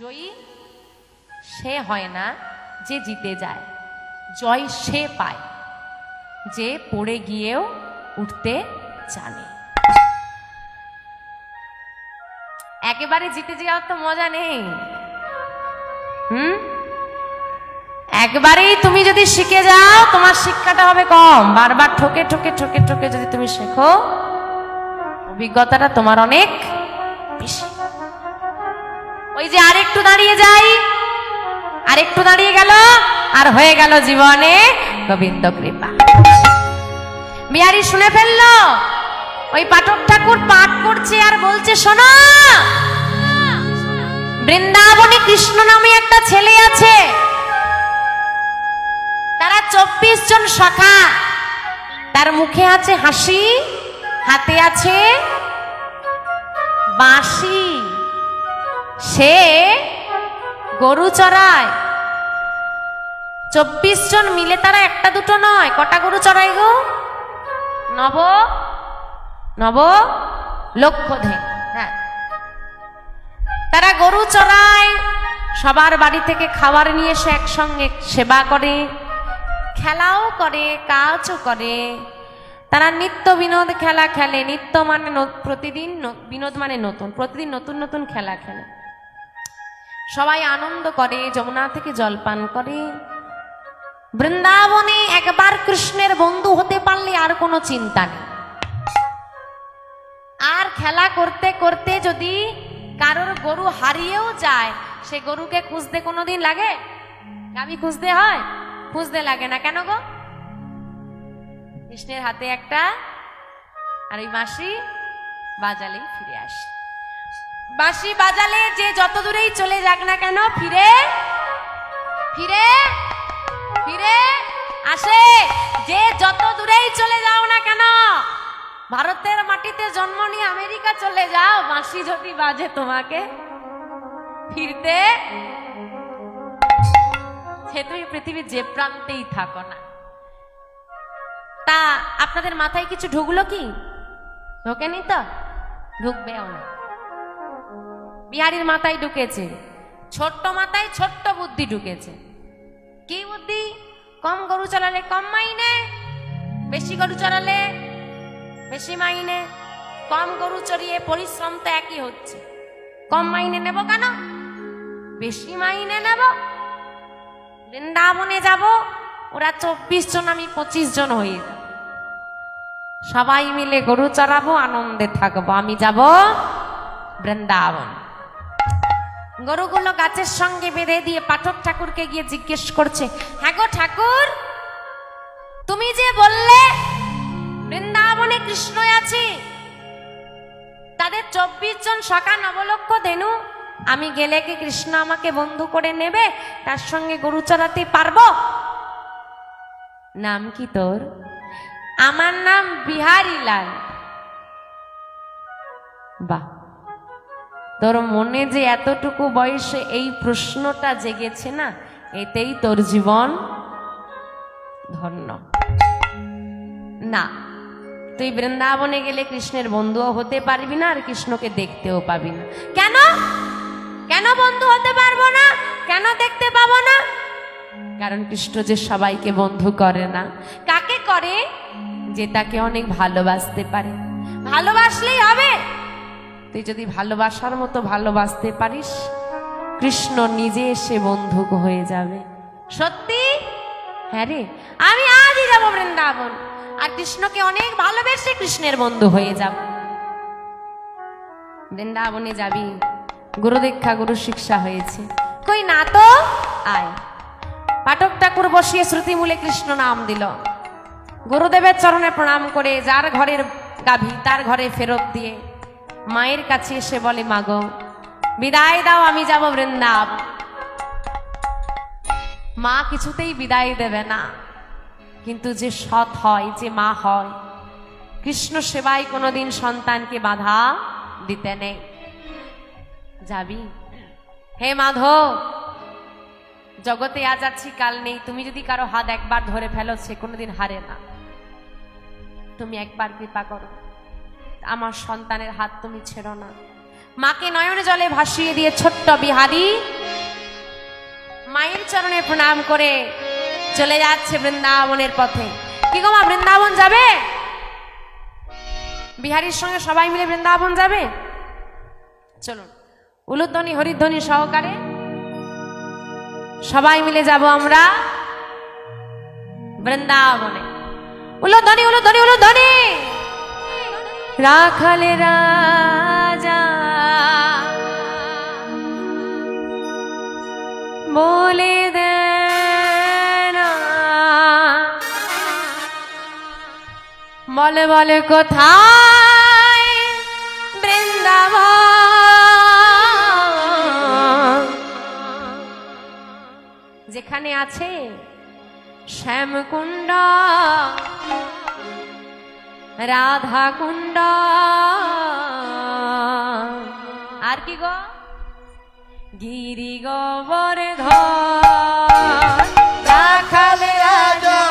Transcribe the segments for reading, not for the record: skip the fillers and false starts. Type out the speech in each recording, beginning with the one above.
জয়ী সে হয় না যে জিতে যায়, জয় সে পায় যে পড়ে গিয়েও উঠতে জানে। একেবারে জিতে যাওয়ার তো মজা নেই। একবারেই তুমি যদি শিখে যাও তোমার শিক্ষাটা হবে কম, বারবার ঠকে ঠকে ঠকে ঠকে যদি তুমি শেখো অভিজ্ঞতাটা তোমার অনেক বেশি। ওই যে আরেকটু দাঁড়িয়ে যাই, আরেকটু দাঁড়িয়ে গেল আর হয়ে গেল জীবনে গোবিন্দ কৃপা। বিহারী শুনে ফেললো, ওই পাঠক ঠাকুর পাঠ করছে আর বলছে, শোনো বৃন্দাবনে কৃষ্ণ নামে একটা ছেলে আছে, তারা 24 জন সখা, তার মুখে আছে হাসি, হাতে আছে বাঁশি, সে গরু চড়ায়। 24 জন মিলে তারা একটা দুটো নয়, কটা গরু চড়ায় গো? নব লক্ষ ধে। হ্যাঁ, তারা গরু চড়ায়, সবার বাড়ি থেকে খাবার নিয়ে এসে একসঙ্গে সেবা করে, খেলাও করে, কাজও করে। তারা নিত্য বিনোদ খেলা খেলে, নিত্য মানে প্রতিদিন বিনোদ মানে নতুন, প্রতিদিন নতুন নতুন খেলা খেলে, সবাই আনন্দ করে, যমুনা থেকে জলপান করে। বৃন্দাবনে একবার কৃষ্ণের বন্ধু হতে পারলে আর কোনো চিন্তা নেই। আর খেলা করতে করতে যদি কারোর গরু হারিয়েও যায়, সে গরুকে খুঁজতে কোনোদিন লাগে? গাবি খুঁজতে হয়? খুঁজতে লাগে না। কেন গো? কৃষ্ণের হাতে একটা আর ওই বাঁশি বাজালেই ফিরে আসে। বাঁশি বাজালে যে যত দূরেই চলে যাক না কেন ফিরে ফিরে ফিরে আসে। যে যত দূরেই চলে যাও না কেন, ভারতের মাটিতে জন্ম নিয়ে আমেরিকা চলে যাও, বাঁশি যদি বাজে তোমাকে ফিরতে, সে তুমি পৃথিবীর যে প্রান্তেই থাকো না। তা আপনাদের মাথায় কিছু ঢুকলো কি? ঢোকেনি তো, ঢুকবেও না। বিহারীর মাথায় ঢুকেছে, ছোট্ট মাথায় ছোট্ট বুদ্ধি ঢুকেছে। কি বুদ্ধি? কম গরু চালালে কম মাইনে, বেশি গরু চড়ালে বেশি মাইনে। কম গরু চড়িয়ে পরিশ্রম তো একই হচ্ছে, কম মাইনে নেব কেন, বেশি মাইনে নেব। বৃন্দাবনে যাব, ওরা 24 জন, আমি 25 জন হয়ে যাব, সবাই মিলে গরু চড়াবো, আনন্দে থাকবো। আমি যাব বৃন্দাবন। গরুগুলো গাছের সঙ্গে বেঁধে দিয়ে পাঠক ঠাকুরকে গিয়ে জিজ্ঞেস করছে, হ্যাঁ গো ঠাকুর, তুমি যে বললে বৃন্দাবনে কৃষ্ণ আছে, তাদের 24 জন সখা নবলক্ষ ধেনু, আমি গেলে কি কৃষ্ণ আমাকে বন্ধু করে নেবে, তার সঙ্গে গরু চড়াতে পারবো? নাম কি তোর? আমার নাম বিহারী লাল। বাহ, তোর মনে যে এতটুকু বয়সে এই প্রশ্নটা জেগেছে না, এতেই তোর জীবন ধন্য। না, তুই বৃন্দাবনে গেলে কৃষ্ণের বন্ধুও হতে পারবি না, আর কৃষ্ণকে দেখতেও পাবি না। কেন? কেন বন্ধু হতে পারবো না? কেন দেখতে পাবো না? কারণ কৃষ্ণ যে সবাইকে বন্ধু করে না। কাকে করে? যে তাকে অনেক ভালোবাসতে পারে। ভালোবাসলেই হবে। তুই যদি ভালোবাসার মতো ভালোবাসতে পারিস, কৃষ্ণ নিজে এসে বন্ধু হয়ে যাবে। সত্যি? হ্যাঁ রে, আমি আজই যাব বৃন্দাবন, আর কৃষ্ণকে অনেক ভালোবেসে কৃষ্ণের বন্ধু হয়ে যাব। বৃন্দাবনে যাবি, গুরু দীক্ষা গুরু শিক্ষা হয়েছে। কই না তো, আয়। পাঠক ঠাকুর বসিয়ে শ্রুতিমূলে কৃষ্ণ নাম দিল। গুরুদেবের চরণে প্রণাম করে যার ঘরের গাভী তার ঘরে ফেরত দিয়ে মায়ের কাছে এসে বলে, মাগো বিদায় দাও, আমি যাব বৃন্দাবন। মা কিছুতেই বিদায় দেবে না, কিন্তু যে সৎ হয়, যে মা হয়, কৃষ্ণ সেবায় কোনোদিন সন্তানকে বাধা দিতে নেই। যাবি? হে মাধব, জগতে আজ আছি কাল নেই, তুমি যদি কারো হাত একবার ধরে ফেলো, সে কোনোদিন হারে না। তুমি একবার কৃপা করো, আমার সন্তানের হাত তুমি ছেড়ো না। মাকে নয়নে জলে ভাসিয়ে দিয়ে ছোট্ট বিহারী মায়ের চরণে প্রণাম করে চলে যাচ্ছে বৃন্দাবনের পথে। কি গো মা, বৃন্দাবন যাবে? বিহারীর সঙ্গে সবাই মিলে বৃন্দাবন যাবে? চলুন, উলুধ্বনি হরিধ্বনি সহকারে সবাই মিলে যাব আমরা বৃন্দাবনে। উলুধ্বনি উলুধ্বনি উলুধ্বনি। রাখালে রাজা বলে দে না, বলে বলে কোথায় বৃন্দাবন, যেখানে আছে শ্যামকুণ্ড রাধা কুণ্ড আর কি গো গিরি গোবর্ধন। রাখালে রাজা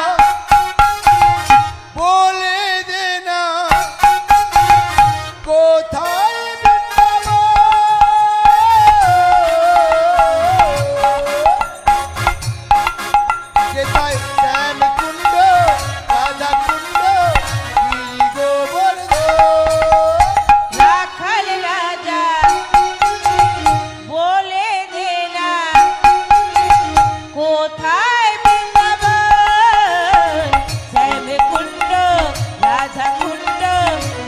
বলে দে না কোথায় কোথায় শ্যামকুণ্ড রাধা কুণ্ড গিরি গোবর্ধন। রাখাল রাজা বলে দে না কোথায় বৃন্দাবন, শ্যামকুণ্ড রাধা কুণ্ড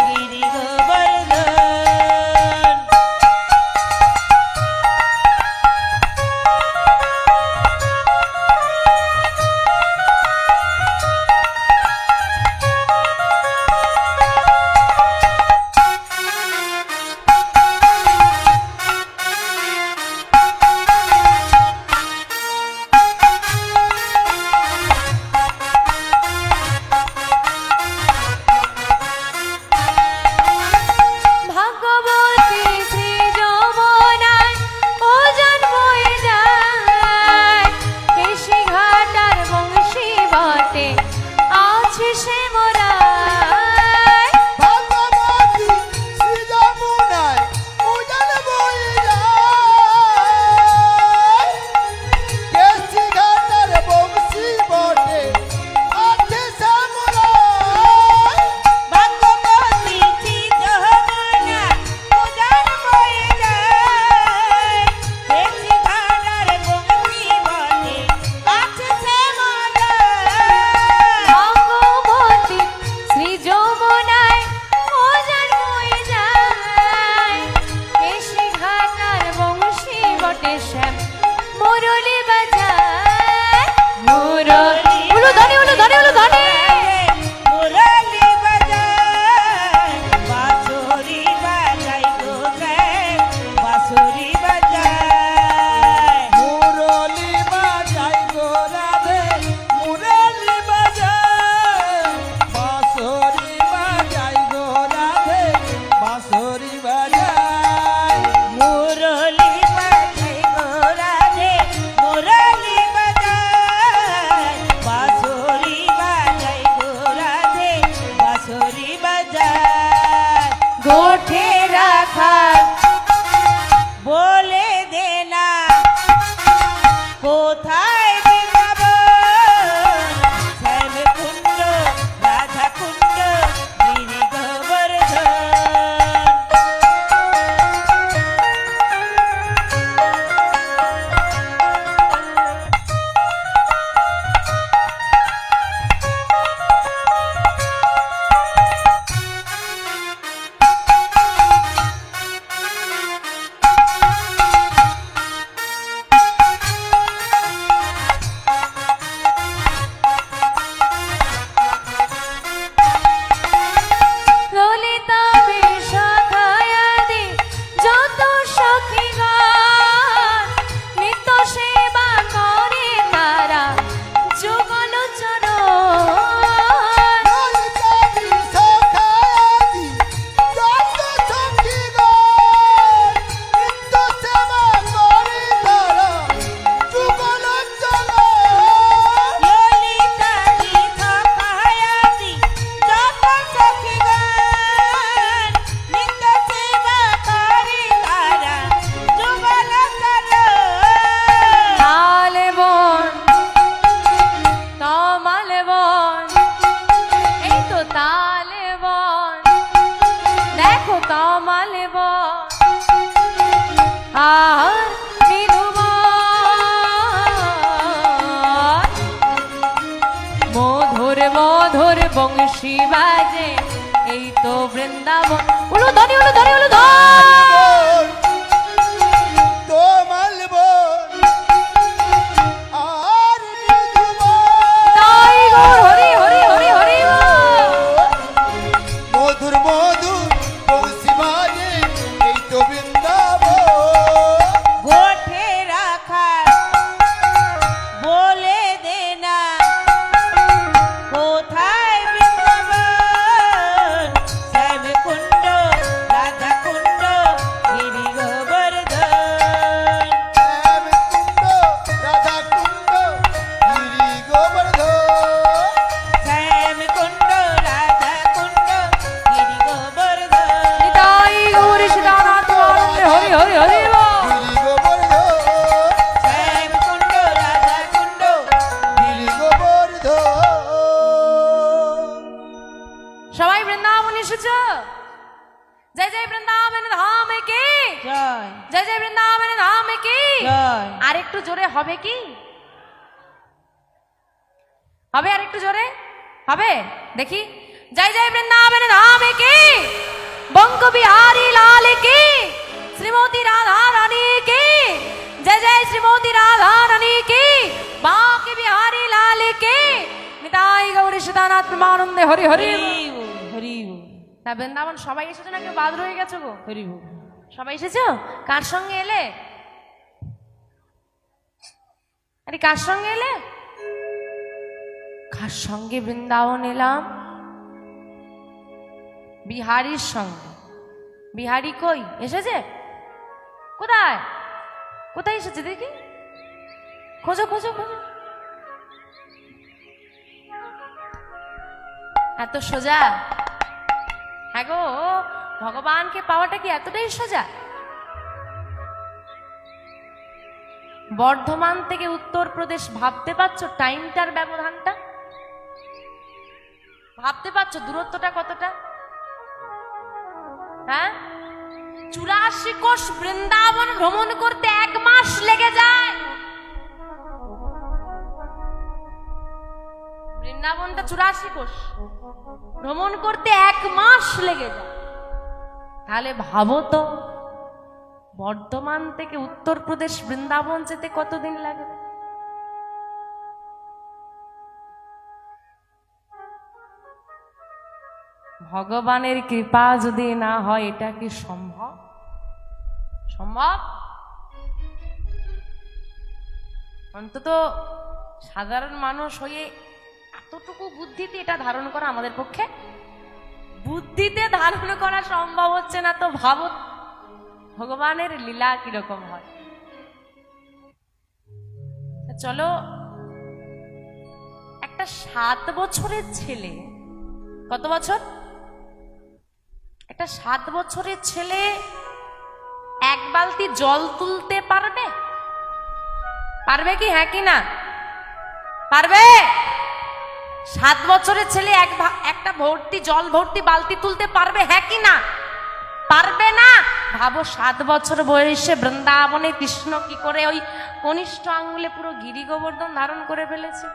গিরি গোবর্ধন। ভাগবতী শ্রী যমুনায় ওজন বয়ে যায়, কেশি ঘাটার বংশী বটে আছে সে মোরায়। ভাগবতী শ্রী যমুনায় উজান বয়ে যায়, কেশি ঘাটার বংশী বটে আছে শ্যামলায়। ভাগবতী শ্রী যমুনা উজান বয়ে যায়, কেশি ঘাটার বংশী বটে আছে শ্যামলায়। ভাগবতী শ্রী যমুনায় ওজন বয়ে যায়, কেশি ঘাটার বংশী বটে শ্যাম মুরলি বাজায়। মুরলি উলুধ্বনি উলুধ্বনি উলুধ্বনি। মুরলি বাজায় বাঁশরি বাজাই গো শ্যাম, বাঁশরি বাজায়। মুরলি বাজাই গো রাধে, মুরলি বাজাই, বাঁশরি বাজাই গো রাধে, বাঁশরি বাজাই। মুরলি বাজাই গো রাধে, মুরলি বাজায় বাঁশরি বাজাই গো রাধে, বাঁশরি বাজায়। গোঠে রাখা বলে দে না কোথায় বৃন্দাবন, শ্যামকুণ্ড রাধা কুণ্ড গিরি গোবর্ধন। বংশী বাজে এই তো বৃন্দাবন। উলু ধনি উলু ধনি উলু ধন। তোমার বোন আর তাই গৌর হরি হরি হরি হরি মধুর মধুর বংশী বাজে এই তো বৃন্দাবন। গোঠে রাখা বলে দে না কোথায় বৃন্দাবন, শ্যাম কুণ্ড রাধা কুণ্ড গিরি গোবর্ধন। শ্যামকুণ্ড রাধা কুণ্ড গিরি গোবর্ধন। শ্যাম কুণ্ড রাধা কুণ্ড গিরি গোবর্ধন। নিতাই গৌর সীতানাথ আনন্দে হরি হরি হরি গিরি গোবর্ধন। শ্যাম কুণ্ড রাধা কুণ্ড গিরি গোবর্ধন। সবাই বৃন্দাবন এসেছো? জয় জয় বৃন্দাবন ধাম কি, জয় জয় জয় বৃন্দাবন ধাম কি। জয়। আর একটু জোরে হবে কি? হবে আর একটু জোরে হবে? দেখি। জয় জয় বৃন্দাবন ধাম কি, বঙ্গ বিহারী লাল কি, শ্রীমতী রাধা রানী কি, জয় জয় শ্রীমতী রাধা রানী কি, বাঁকে বিহারী লাল কি। নিতাই গৌর সীতানাথ প্রেমানন্দে হরি হরি। হরি বল, হরি বল, তা বৃন্দাবন সবাই এসেছো না কেউ বাদ রয়ে গেছো গো? হরি বল। সবাই এসেছো? কার সঙ্গে এলে? আরে কার সঙ্গে এলে? কার সঙ্গে বৃন্দাবন এলাম? বিহারীর সঙ্গে। বিহারী কই এসেছে? কোথায় কোথায় এসেছে দেখি, খোঁজো খোঁজো খোঁজো। এত সোজা? হ্যাঁ গো, ভগবানকে পাওয়াটা কি এতটাই সোজা? বর্ধমান থেকে উত্তরপ্রদেশ ভাবতে পারছো টাইমটার ব্যবধানটা? ভাবতে পারছো দূরত্বটা কতটা? হ্যাঁ, 84 কোষ বৃন্দাবন ভ্রমণ করতে 1 মাস লেগে যায়। বৃন্দাবনটা 84 কোষ ভ্রমণ করতে 1 মাস লেগে যায়। তাহলে ভাবো তো বর্ধমান থেকে উত্তরপ্রদেশ বৃন্দাবন যেতে কতদিন লাগবে? ভগবানের কৃপা যদি না হয় এটা কি সম্ভব? সম্ভব? অন্তত সাধারণ মানুষ হয়ে এতটুকু বুদ্ধিতে এটা ধারণ করা আমাদের পক্ষে, বুদ্ধিতে ধারণ করা সম্ভব হচ্ছে না, তো ভাবো ভগবানের লীলা কিরকম হয়। চলো, একটা 7 বছরের ছেলে, কত বছর? একটা 7 বছরের ছেলে 1 বালতি জল তুলতে পারবে? পারবে কি? হ্যাঁ কি না? পারবে? 7 বছরের ছেলে একটা ভর্তি জল ভর্তি বালতি তুলতে পারবে? হ্যাঁ কি না? পারবে না। ভাবো 7 বছর বয়সে বৃন্দাবনে কৃষ্ণ কি করে ওই কনিষ্ঠ আঙ্গুলে পুরো গিরি গোবর্ধন ধারণ করে ফেলেছে।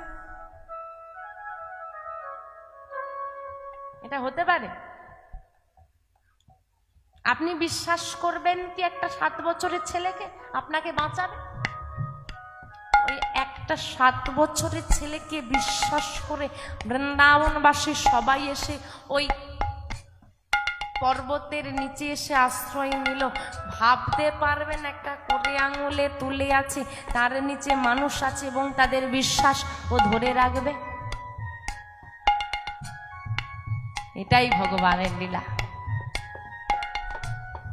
এটা হতে পারে? আপনি বিশ্বাস করবেন কি একটা 7 বছরের ছেলেকে আপনাকে বাঁচাবে? ওই একটা 7 বছরের ছেলেকে বিশ্বাস করে বৃন্দাবনবাসী সবাই এসে ওই পর্বতের নিচে এসে আশ্রয় নিল। ভাবতে পারবেন একটা করে আঙুলে তুলে আছে, তার নিচে মানুষ আছে এবং তাদের বিশ্বাস ও ধরে রাখবে? এটাই ভগবানের লীলা,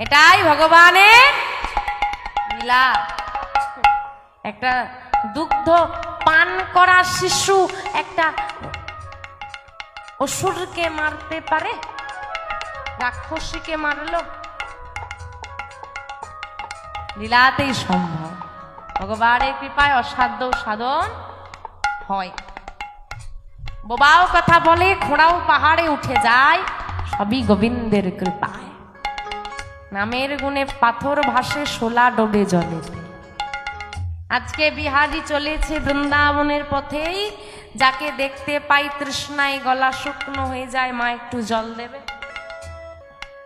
এটাই ভগবানের লীলা। একটা দুগ্ধ পান করা শিশু একটা অসুরকে মারতে পারে? রাক্ষসীকে মারলো? লীলাতেই সম্ভব। ভগবানের কৃপায় অসাধ্য সাধন হয়। বোবাও কথা বলে, ঘোড়াও পাহাড়ে উঠে যায়, সবই গোবিন্দের কৃপায়। নামের গুণে পাথর ভাসে, শোলা ডোবে জলে। আজকে বিহারি চলেছে বৃন্দাবনের পথেই, যাকে দেখতে পাই তৃষ্ণায় গলা শুকনো হয়ে যায়, মা একটু জল দেবে।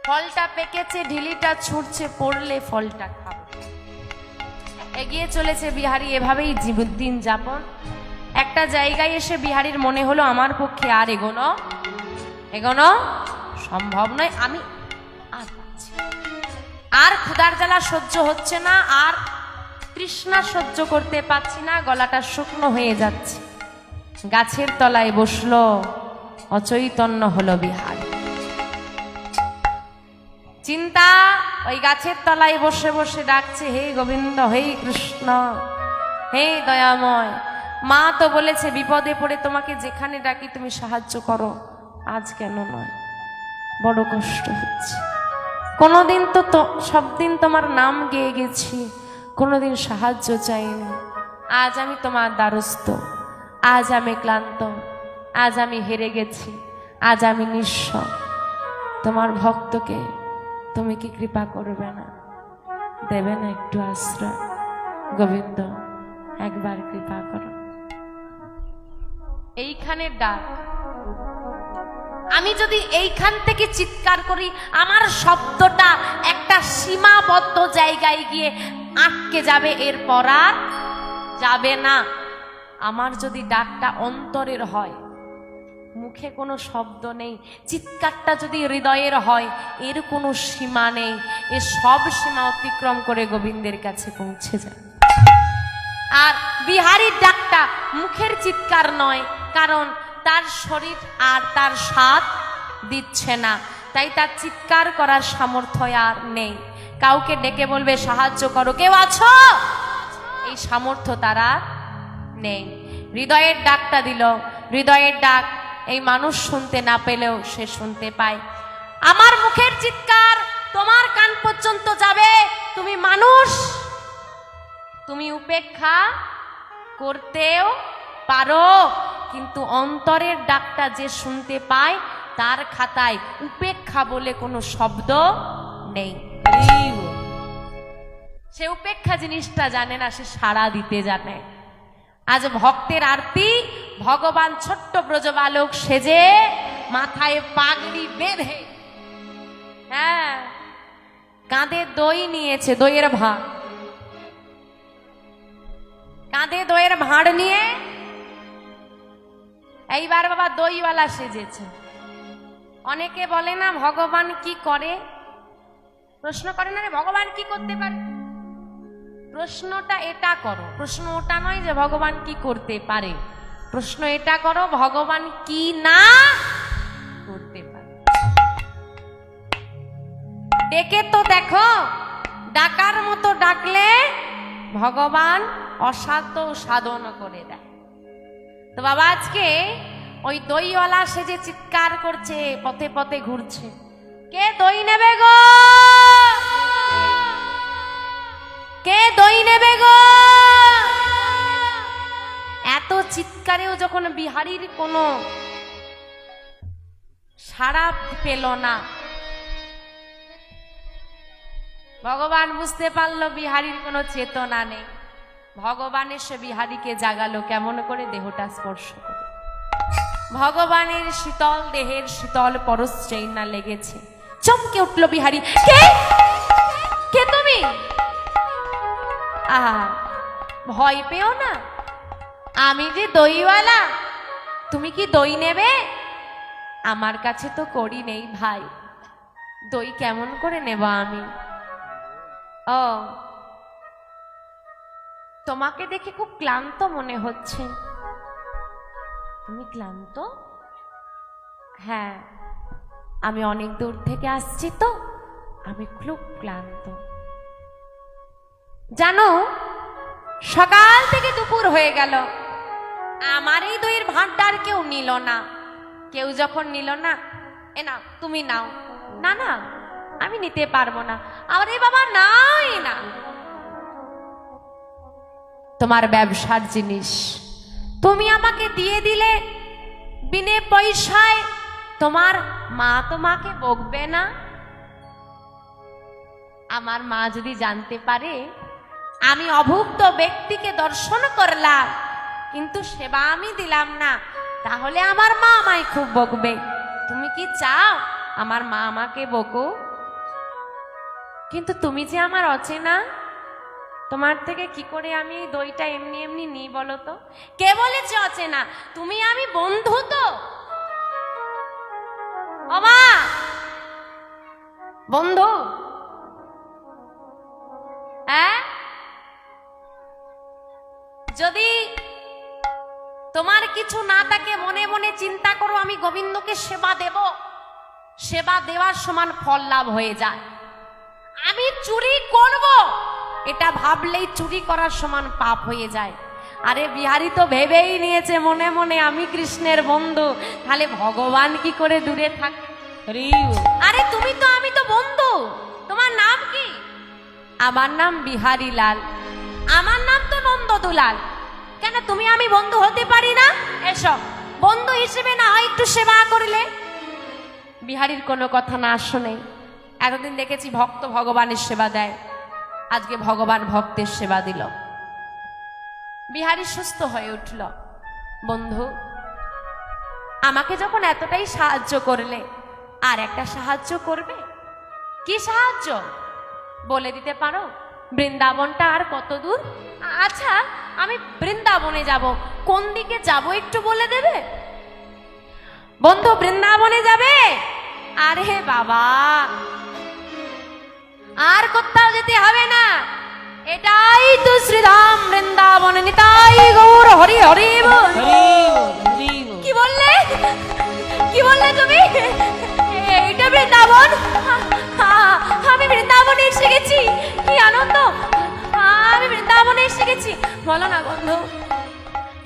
ফলটা পেকেছে, ঢিলিটা ছুটছে, পড়লে ফলটা খাবো। এগিয়ে চলেছে বিহারী, এভাবেই দিন যাপন। একটা জায়গায় এসে বিহারীর মনে হলো আমার পক্ষে আর এগোনো সম্ভব নয়, আমি আর পাচ্ছি না। আর ক্ষুধার জ্বালা সহ্য হচ্ছে না, আর তৃষ্ণা সহ্য করতে পারছি না, গলাটা শুকনো হয়ে যাচ্ছে। গাছের তলায় বসলো, অচৈতন্য হলো বিহারী। চিন্তা, ওই গাছের তলায় বসে বসে ডাকছে, হে গোবিন্দ, হে কৃষ্ণ, হে দয়াময়। মা তো বলেছে বিপদে পড়ে তোমাকে যেখানে ডাকি তুমি সাহায্য করো, আজ কেন নয়? বড় কষ্ট হচ্ছে। কোনোদিন তো সব দিন তোমার নাম গেয়ে গেছি, কোনোদিন সাহায্য চাইনি। আজ আমি তোমার দ্বারস্থ, আজ আমি ক্লান্ত, আজ আমি হেরে গেছি, আজ আমি নিঃস্ব। তোমার ভক্তকে তুমি কি কৃপা করবে না, দেবে না একটু আশ্রয়? গোবিন্দ, একবার কৃপা করো। এইখানে ডাক, আমি যদি এইখান থেকে চিৎকার করি, আমার শব্দটা একটা সীমাবদ্ধ জায়গায় গিয়ে আটকে যাবে, এরপর আর যাবে না। আমার যদি ডাকটা অন্তরের হয়, মুখে কোনো শব্দ নেই, চিৎকারটা যদি হৃদয়ের হয়, এর কোনো সীমা নেই, এ সব সীমা অতিক্রম করে গোবিন্দের কাছে পৌঁছে যায়। আর বিহারীর ডাকটা মুখের চিৎকার নয়, কারণ তার শরীর আর তার স্বাদ দিচ্ছে না, তাই তার চিৎকার করার সামর্থ্য আর নেই। কাউকে ডেকে বলবে সাহায্য করো, কেউ আছো, এই সামর্থ্য তারা নেই। হৃদয়ের ডাকটা দিল, হৃদয়ের ডাক এই মানুষ শুনতে না পেলেও সে শুনতে পায়। আমার মুখের চিৎকার তোমার কান পর্যন্ত যাবে, তুমি মানুষ, তুমি উপেক্ষা করতেও পারো, কিন্তু অন্তরের ডাকটা যে শুনতে পায় তার খাতায় উপেক্ষা বলে কোনো শব্দ নেই। সে উপেক্ষা জিনিসটা জানে না, সে সাড়া দিতে জানে। আজ ভক্তের আরতি, ভগবান ছোট্ট ব্রজবালক সেজে, মাথায় পাগড়ি বেঁধে, হ্যাঁ, কাঁধে দই নিয়েছে, দইয়ের ভাঁড়, কাঁধে দইয়ের ভাঁড় নিয়ে এইবার বাবা দইওয়ালা সেজেছে। অনেকে বলে না ভগবান কি করে, প্রশ্ন করে না রে ভগবান কি করতে পারে। প্রশ্নটা এটা করো, প্রশ্ন ওটা নয় যে ভগবান কি করতে পারে, প্রশ্ন এটা করো ভগবান কি না করতে পারে। ডেকে তো দেখো, ডাকার মতো ডাকলে ভগবান অসাধ্য সাধন করে দেয়। তো বাবা আজকে ওই দইওয়ালা সেজে চিৎকার করছে, পথে পথে ঘুরছে, কে দই নেবে গো, কে দই নেবে গো। এত চিৎকারেও যখন বিহারীর কোনো সাড়া পেল না, ভগবান বুঝতে পারলো বিহারীর কোনো চেতনা নেই। ভগবান এসে বিহারীকে জাগালো, কেমন করে, দেহটা স্পর্শ করে। ভগবানের শীতল দেহের শীতল পরশ চেইনা লেগেছে। চমকে উঠলো বিহারী, কে কে তুমি? আহা, ভয় পেও না, আমি যে দইওয়ালা, তুমি কি দই নেবে? আমার কাছে তো কড়ি নেই ভাই, দই কেমন করে নেব আমি? ও, তোমাকে দেখে খুব ক্লান্ত মনে হচ্ছে। তুমি ক্লান্ত? হ্যাঁ, আমি অনেক দূর থেকে আসছি তো, আমি খুব ক্লান্ত। জানো, সকাল থেকে দুপুর হয়ে গেল, আমার এই দইয়ের ভাঁড়টার কেউ নিল না। কেউ যখন নিল না, এ নাও, তুমি নাও। না না, আমি নিতে পারবো না। আরে বাবা, নাই না, তোমার ব্যবসার জিনিস, তুমি আমাকে দিয়ে দিলে বিনে পয়সায়, তোমার মা তোমাকে বকবে না? আমার মা যদি জানতে পারে আমি অভুক্ত ব্যক্তিকে দর্শন করলাম, কিন্তু সেবা আমি দিলাম না, তাহলে আমার মা আমায় খুব বকবে। তুমি কি চাও আমার মা আমাকে বকো? কিন্তু তুমি যে আমার অচেনা, তোমার থেকে কি করে আমি এই দইটা এমনি এমনি নিই বলো তো? কে বলেছে অচেনা? তুমি আমি বন্ধু তো। ও মা, বন্ধু, হ্যাঁ, যদি তোমার কিছু না থাকে মনে মনে চিন্তা করো আমি গোবিন্দকে সেবা দেব, সেবা দেওয়ার সমান ফল লাভ হয়ে যায়। আমি চুরি করব এটা ভাবলেই চুরি করার সমান পাপ হয়ে যায়। আরে বিহারী তো ভেবেই নিয়েছে মনে মনে আমি কৃষ্ণের বন্ধু, তাহলে ভগবান কি করে দূরে থাকে? হরি বল। আরে তুমি তো আমি তো বন্ধু। তোমার নাম কি? আমার নাম বিহারী লাল। আমার নাম তো নন্দদুলাল। কেন তুমি আমি বন্ধু হতে পারি না? এসো, বন্ধু হিসেবে না হয় একটু সেবা করলে। বিহারীর কোনো কথা না শুনে, এতদিন দেখেছি ভক্ত ভগবানের সেবা দেয়, আজকে ভগবান ভক্তের সেবা দিল। বিহারী সুস্থ হয়ে উঠল। বন্ধু, আমাকে যখন এতটাই সাহায্য করলে, আর একটা সাহায্য করবে? কি সাহায্য বলে দিতে পারো? বৃন্দাবনটা আর কত দূর? আচ্ছা, আমি বৃন্দাবনে যাব, কোন দিকে যাব একটু বলে দেবে? বন্ধু, বৃন্দাবনে যাবে? আরে বাবা, আর কোথাও যেতে হবে না, এটাই তো শ্রীধাম বৃন্দাবন। নিতাই গৌর হরি হরি বল। হরি বল, হরি বল। কি বললে? কি বললে তুমি? এইটা বৃন্দাবন? আমি বৃন্দাবনে এসে গেছি, কি আনন্দ! আমি বৃন্দাবনে এসে গেছি। বলো না বন্ধু,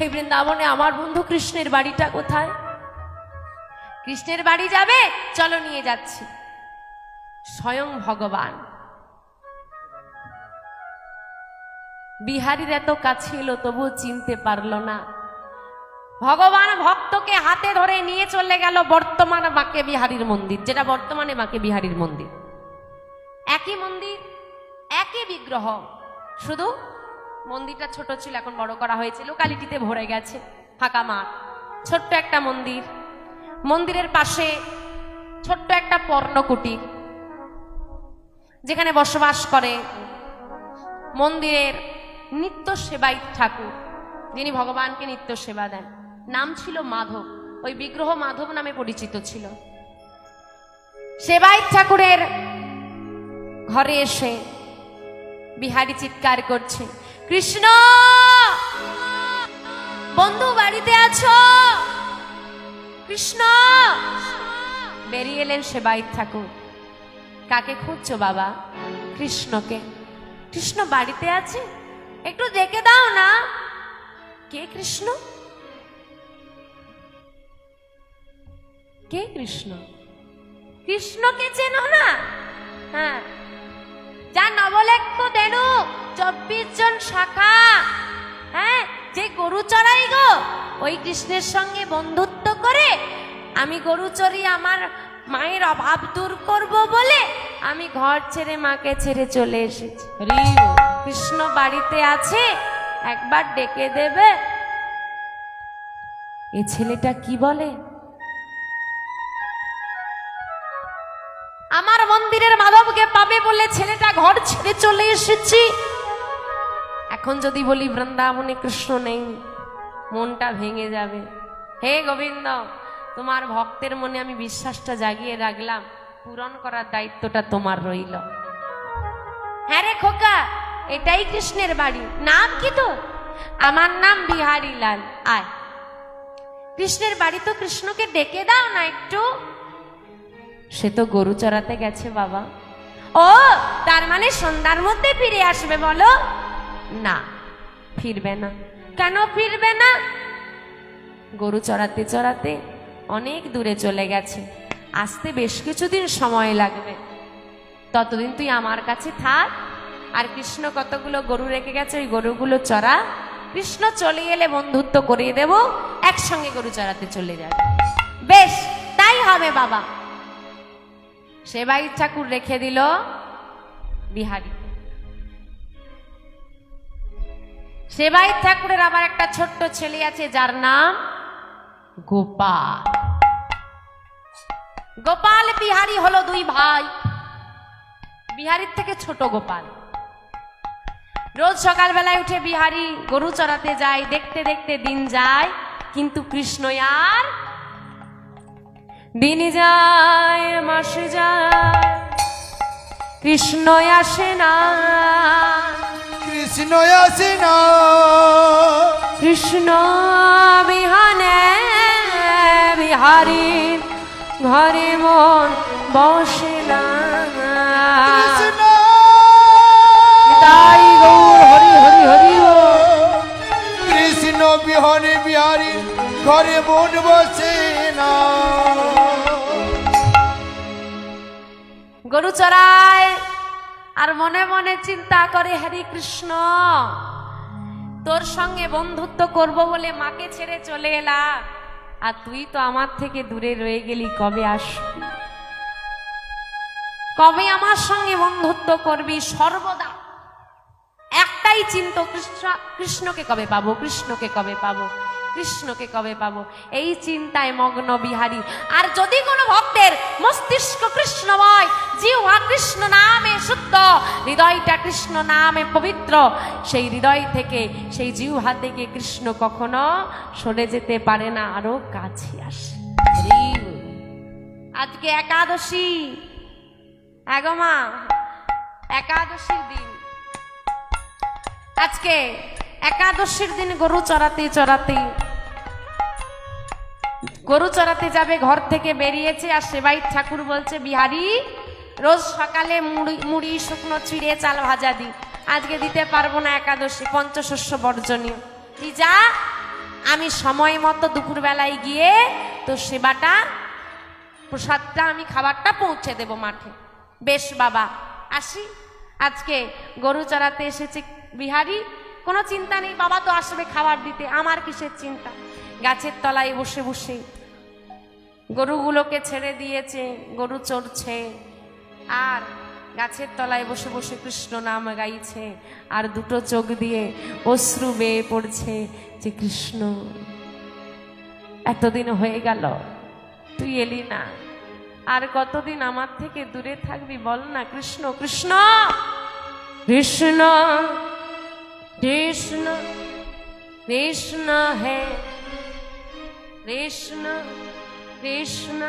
এই বৃন্দাবনে আমার বন্ধু কৃষ্ণের বাড়িটা কোথায়? কৃষ্ণের বাড়ি যাবে? চলো নিয়ে যাচ্ছি। স্বয়ং ভগবান। বিহারীর এত কাছে এলো তবুও চিনতে পারলো না। ভগবান ভক্তকে হাতে ধরে নিয়ে চলে গেল বর্তমান বাঁকে বিহারীর মন্দির, যেটা বর্তমানে বাঁকে বিহারীর মন্দির। একই মন্দির, একই বিগ্রহ, শুধু মন্দিরটা ছোট ছিল, এখন বড় করা হয়েছে, লোকালিটিতে ভরে গেছে, ফাঁকা মাঠ, ছোট্ট একটা মন্দির। মন্দিরের পাশে ছোট্ট একটা পর্ণকুটির, যেখানে বসবাস করে মন্দিরের নিত্য সেবায়িত ঠাকুর, যিনি ভগবানকে নিত্য সেবা দেন। নাম ছিল মাধব, ওই বিগ্রহ মাধব নামে পরিচিত ছিল। সেবায়িত ঠাকুরের ঘরে এসে বিহারী চিৎকার করছে, কৃষ্ণ বন্ধু বাড়িতে আছো? কৃষ্ণ! বেরিয়ে এলেন সেবায়িত ঠাকুর। কাকে খুঁজছো বাবা? কৃষ্ণকে। কৃষ্ণ বাড়িতে আছে, একটু দেখে দাও না। কে কৃষ্ণ? কে কৃষ্ণ? কৃষ্ণকে চেনো না? হ্যাঁ, যা নবলেখ্য দেনু 24 জন শাখা, হ্যাঁ, যে গরু চড়াই গো, ওই কৃষ্ণের সঙ্গে বন্ধুত্ব করে আমি গরু চড়ি আমার মায়ের অভাব দূর করব বলে আমি ঘর ছেড়ে মাকে ছেড়ে চলে এসেছি। হরি বল। কৃষ্ণ বাড়িতে আছে, একবার ডেকে দেবে? এ ছেলেটা কি বলে? আমার মন্দিরের মাধবকে পাবে বলে ছেলেটা ঘর ছেড়ে চলে এসেছি। এখন যদি বলি বৃন্দাবনে কৃষ্ণ নেই, মনটা ভেঙে যাবে। হে গোবিন্দ, তোমার ভক্তের মনে আমি বিশ্বাসটা জাগিয়ে রাখলাম, পূরণ করার দায়িত্বটা তোমার রইল। হ্যাঁ রে খোকা, এটাই কৃষ্ণের বাড়ি। নাম কি তোর? আমার নাম বিহারী লাল। আয়, কৃষ্ণের বাড়ি তো, কৃষ্ণকে ডেকে দাও না একটু। সে তো গরু চড়াতে গেছে বাবা। ও, তার মানে সন্ধ্যার মধ্যে ফিরে আসবে বলো? না, ফিরবে না। কেন ফিরবে না? গরু চড়াতে চড়াতে অনেক দূরে চলে গেছে, আসতে বেশ কিছুদিন সময় লাগবে। ততদিন তুই আমার কাছে থাক, আর কৃষ্ণ কতগুলো গরু রেখে গেছে, ওই গরুগুলো চড়া। কৃষ্ণ চলে এলে বন্ধুত্ব করিয়ে দেব, একসঙ্গে গরু চড়াতে চলে যাবে। বেশ, তাই হবে বাবা। সেবায়িত ঠাকুর রেখে দিল বিহারী। সেবাই ঠাকুরের আবার একটা ছোট্ট ছেলে আছে যার নাম গোপাল। গোপাল বিহারী হলো দুই ভাই। বিহারীর থেকে ছোট গোপাল। রোজ সকালবেলায় উঠে বিহারী গরু চড়াতে যায়। দেখতে দেখতে দিন যায়, কিন্তু কৃষ্ণ আর দিন যায় মাস যায়, কৃষ্ণ আসে না। কৃষ্ণ আসে না, কৃষ্ণ বিহানে বিহারীর ঘরে মন বসে না। কৃষ্ণ তাই গৌর হরি হরি হরি বল। কৃষ্ণ বিহনে বিহারী ঘরে মন বসে না। গরু চড়ায় আর মনে মনে চিন্তা করে, হরে কৃষ্ণ, তোর সঙ্গে বন্ধুত্ব করব বলে মাকে ছেড়ে চলে এলাম, আর তুই তো আমার থেকে দূরে রয়ে গেলি। কবে আসবি? কবে আমার সঙ্গে বন্ধুত্ব করবি? সর্বদা একটাই চিন্তা, কৃষ্ণকে কবে পাবো, কৃষ্ণকে কবে পাবো, কৃষ্ণকে কবে পাবো, এই চিন্তায় মগ্ন বিহারী। আর যদি কোনো ভক্তের মস্তিষ্ক কৃষ্ণময়, জিহ্বা কৃষ্ণ নামে শুদ্ধ, হৃদয়টা কৃষ্ণ নামে পবিত্র, সেই হৃদয় থেকে, সেই জিহ্বা থেকে কৃষ্ণ কখনো সরে যেতে পারে না, আরো কাছে আসে। আজকে একাদশী, মা একাদশীর দিন। আজকে একাদশীর দিন গরু চড়াতে চড়াতে, গরু চড়াতে যাবে, ঘর থেকে বেরিয়েছে। আর সেবাই ঠাকুর বলছে, বিহারী রোজ সকালে মুড়ি শুকনো চিড়ে চাল ভাজা দি, আজকে দিতে পারবো না, একাদশী পঞ্চশস্য বর্জনীয়। তুই যা, আমি সময় মতো দুপুরবেলায় গিয়ে তো সেবাটা, প্রসাদটা, আমি খাবারটা পৌঁছে দেব মাঠে। বেশ বাবা, আসি। আজকে গরু চড়াতে এসেছে বিহারী, কোনো চিন্তা নেই, বাবা তো আসবে খাবার দিতে, আমার কিসের চিন্তা। গাছের তলায় বসে বসে গরুগুলোকে ছেড়ে দিয়েছে, গরু চড়ছে, আর গাছের তলায় বসে বসে কৃষ্ণ নাম গাইছে, আর দুটো চোখ দিয়ে অশ্রু বেয়ে পড়ছে যে কৃষ্ণ, এতদিন হয়ে গেল তুই এলি না, আর কতদিন আমার থেকে দূরে থাকবি বল না। কৃষ্ণ কৃষ্ণ কৃষ্ণ কৃষ্ণ কৃষ্ণ হে কৃষ্ণ কৃষ্ণ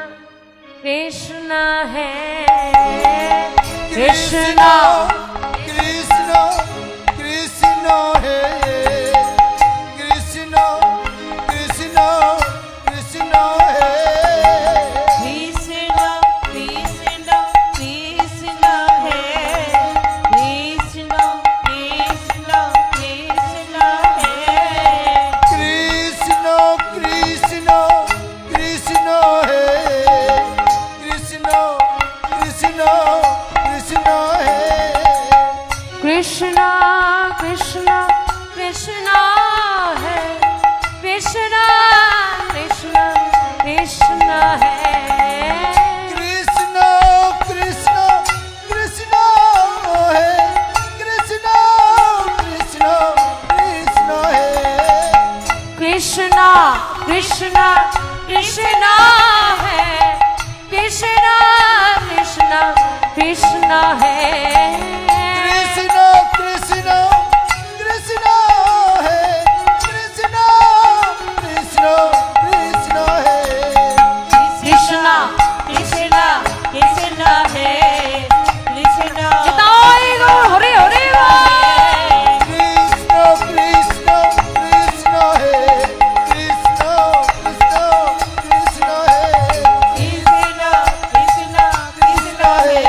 কৃষ্ণ হে কৃষ্ণ কৃষ্ণ কৃষ্ণ হে কৃষ্ণ কৃষ্ণ কৃষ্ণ হে কৃষ্ণ কৃষ্ণ কৃষ্ণ হে কৃষ্ণ কৃষ্ণ কৃষ্ণ হে কৃষ্ণ কৃষ্ণ কৃষ্ণ হে কৃষ্ণ কৃষ্ণ কৃষ্ণ হে কৃষ্ণ কৃষ্ণ কৃষ্ণ হে কৃষ্ণ কৃষ্ণ কৃষ্ণ হে কৃষ্ণ কৃষ্ণ কৃষ্ণ হে কৃষ্ণ কৃষ্ণ কৃষ্ণ হে কৃষ্ণ কৃষ্ণ কৃষ্ণ হে কৃষ্ণ কৃষ্ণ কৃষ্ণ হে কৃষ্ণ কৃষ্ণ কৃষ্ণ হে কৃষ্ণ কৃষ্ণ কৃষ্ণ হে কৃষ্ণ কৃষ্ণ কৃষ্ণ হে কৃষ্ণ তাই গো হরে হরে কৃষ্ণ কৃষ্ণ কৃষ্ণ হে কৃষ্ণ কৃষ্ণ কৃষ্ণ হে কৃষ্ণ কৃষ্ণ কৃষ্ণ হে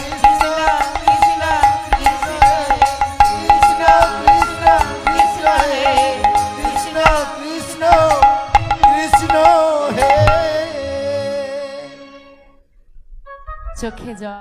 কৃষ্ণ কৃষ্ণ কৃষ্ণ কৃষ্ণ কৃষ্ণ কৃষ্ণ হে কৃষ্ণ কৃষ্ণ কৃষ্ণ হে চোখে জল।